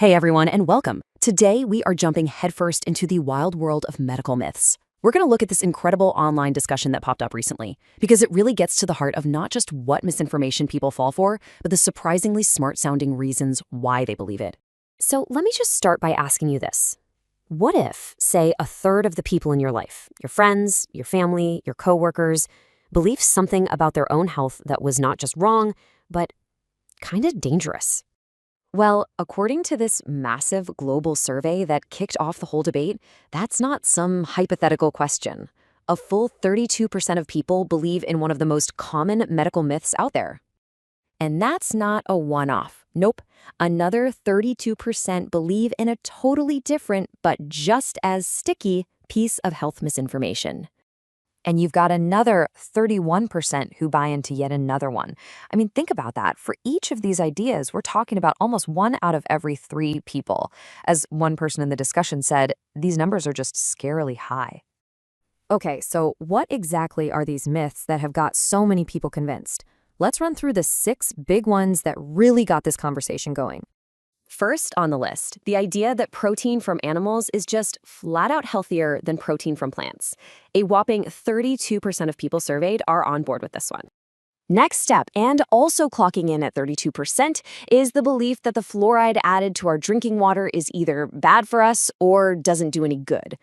Hey everyone, and welcome. Today we are jumping headfirst into the wild world of medical myths. We're going to look at this incredible online discussion that popped up recently, because it really gets to the heart of not just what misinformation people fall for, but the surprisingly smart-sounding reasons why they believe it. So let me just start by asking you this. What if, say, a third of the people in your life, your friends, your family, your coworkers, believe something about their own health that was not just wrong, but kind of dangerous? Well, according to this massive global survey that kicked off the whole debate, that's not some hypothetical question. A full 32% of people believe in one of the most common medical myths out there. And that's not a one-off. Nope. Another 32% believe in a totally different but just as sticky piece of health misinformation. And you've got another 31% who buy into yet another one. I mean, think about that. For each of these ideas, we're talking about almost 1 out of every 3 people. As one person in the discussion said, these numbers are just scarily high. Okay, so what exactly are these myths that have got so many people convinced? Let's run through the 6 big ones that really got this conversation going. First on the list, the idea that protein from animals is just flat out healthier than protein from plants. A whopping 32% of people surveyed are on board with this one. Next step, and also clocking in at 32%, is the belief that the fluoride added to our drinking water is either bad for us or doesn't do any good.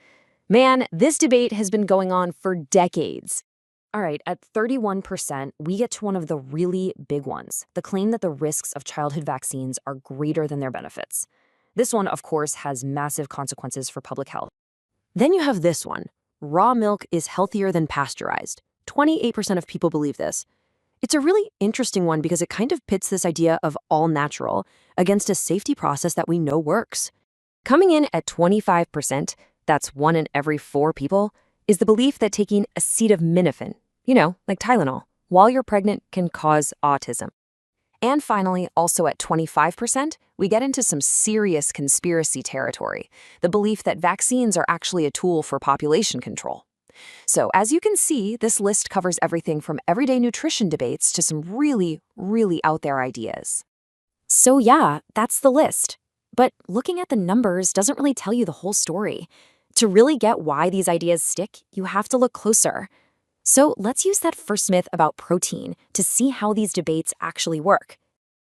Man, this debate has been going on for decades. All right, at 31%, we get to one of the really big ones, the claim that the risks of childhood vaccines are greater than their benefits. This one, of course, has massive consequences for public health. Then you have this one. Raw milk is healthier than pasteurized. 28% of people believe this. It's a really interesting one because it kind of pits this idea of all natural against a safety process that we know works. Coming in at 25%, that's 1 in every 4 people, is the belief that taking acetaminophen, like Tylenol, while you're pregnant can cause autism. And finally, also at 25%, we get into some serious conspiracy territory, the belief that vaccines are actually a tool for population control. So as you can see, this list covers everything from everyday nutrition debates to some really, really out there ideas. So yeah, that's the list. But looking at the numbers doesn't really tell you the whole story. To really get why these ideas stick, you have to look closer. So let's use that first myth about protein to see how these debates actually work.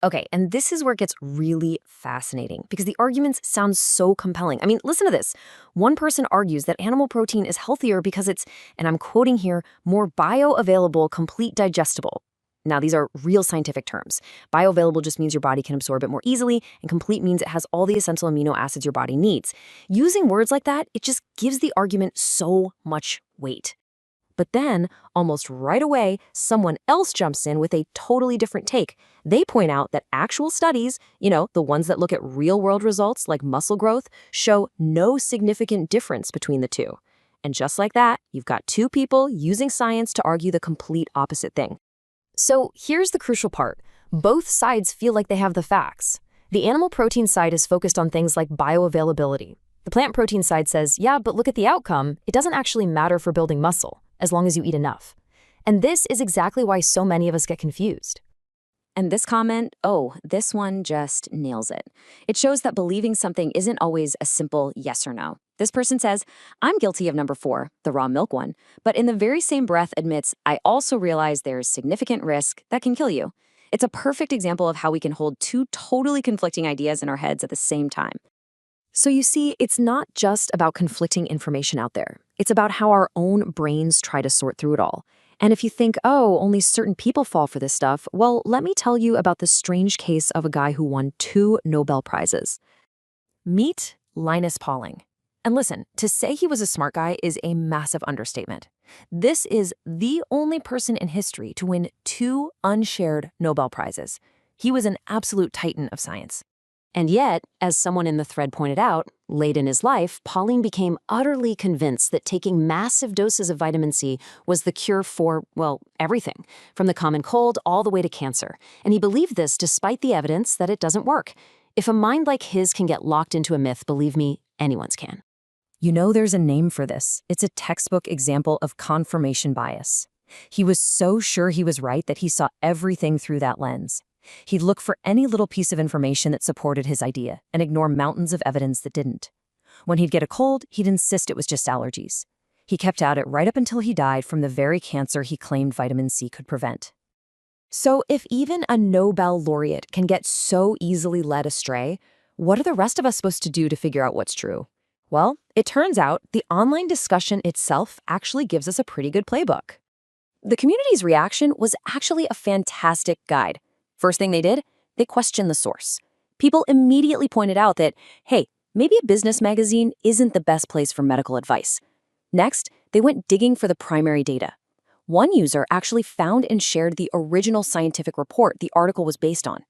Okay, and this is where it gets really fascinating because the arguments sound so compelling. I mean, listen to this. One person argues that animal protein is healthier because it's, and I'm quoting here, more bioavailable, complete digestible. Now, these are real scientific terms. Bioavailable just means your body can absorb it more easily, and complete means it has all the essential amino acids your body needs. Using words like that, it just gives the argument so much weight. But then, almost right away, someone else jumps in with a totally different take. They point out that actual studies, the ones that look at real-world results like muscle growth, show no significant difference between the two. And just like that, you've got 2 people using science to argue the complete opposite thing. So here's the crucial part. Both sides feel like they have the facts. The animal protein side is focused on things like bioavailability. The plant protein side says, yeah, but look at the outcome. It doesn't actually matter for building muscle, as long as you eat enough. And this is exactly why so many of us get confused. And this comment, this one just nails it. It shows that believing something isn't always a simple yes or no. This person says, I'm guilty of number 4, the raw milk one, but in the very same breath admits, I also realize there's significant risk that can kill you. It's a perfect example of how we can hold 2 totally conflicting ideas in our heads at the same time. So you see, it's not just about conflicting information out there. It's about how our own brains try to sort through it all. And if you think, only certain people fall for this stuff, well, let me tell you about the strange case of a guy who won 2 Nobel Prizes. Meet Linus Pauling. And listen, to say he was a smart guy is a massive understatement. This is the only person in history to win 2 unshared Nobel Prizes. He was an absolute titan of science. And yet, as someone in the thread pointed out, late in his life, Pauling became utterly convinced that taking massive doses of vitamin C was the cure for, everything, from the common cold all the way to cancer. And he believed this despite the evidence that it doesn't work. If a mind like his can get locked into a myth, believe me, anyone's can. There's a name for this. It's a textbook example of confirmation bias. He was so sure he was right that he saw everything through that lens. He'd look for any little piece of information that supported his idea and ignore mountains of evidence that didn't. When he'd get a cold, he'd insist it was just allergies. He kept at it right up until he died from the very cancer he claimed vitamin C could prevent. So if even a Nobel laureate can get so easily led astray, what are the rest of us supposed to do to figure out what's true? Well, it turns out the online discussion itself actually gives us a pretty good playbook. The community's reaction was actually a fantastic guide. First thing they did, they questioned the source. People immediately pointed out that, hey, maybe a business magazine isn't the best place for medical advice. Next, they went digging for the primary data. One user actually found and shared the original scientific report the article was based on.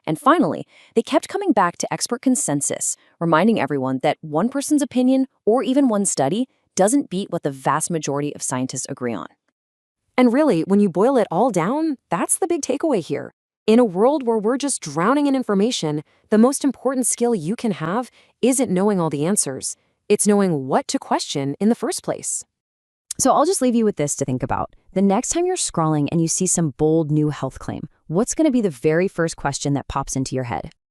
And finally, they kept coming back to expert consensus, reminding everyone that one person's opinion or even one study doesn't beat what the vast majority of scientists agree on. And really, when you boil it all down, that's the big takeaway here. In a world where we're just drowning in information, the most important skill you can have isn't knowing all the answers. It's knowing what to question in the first place. So I'll just leave you with this to think about. The next time you're scrolling and you see some bold new health claim, what's going to be the very first question that pops into your head?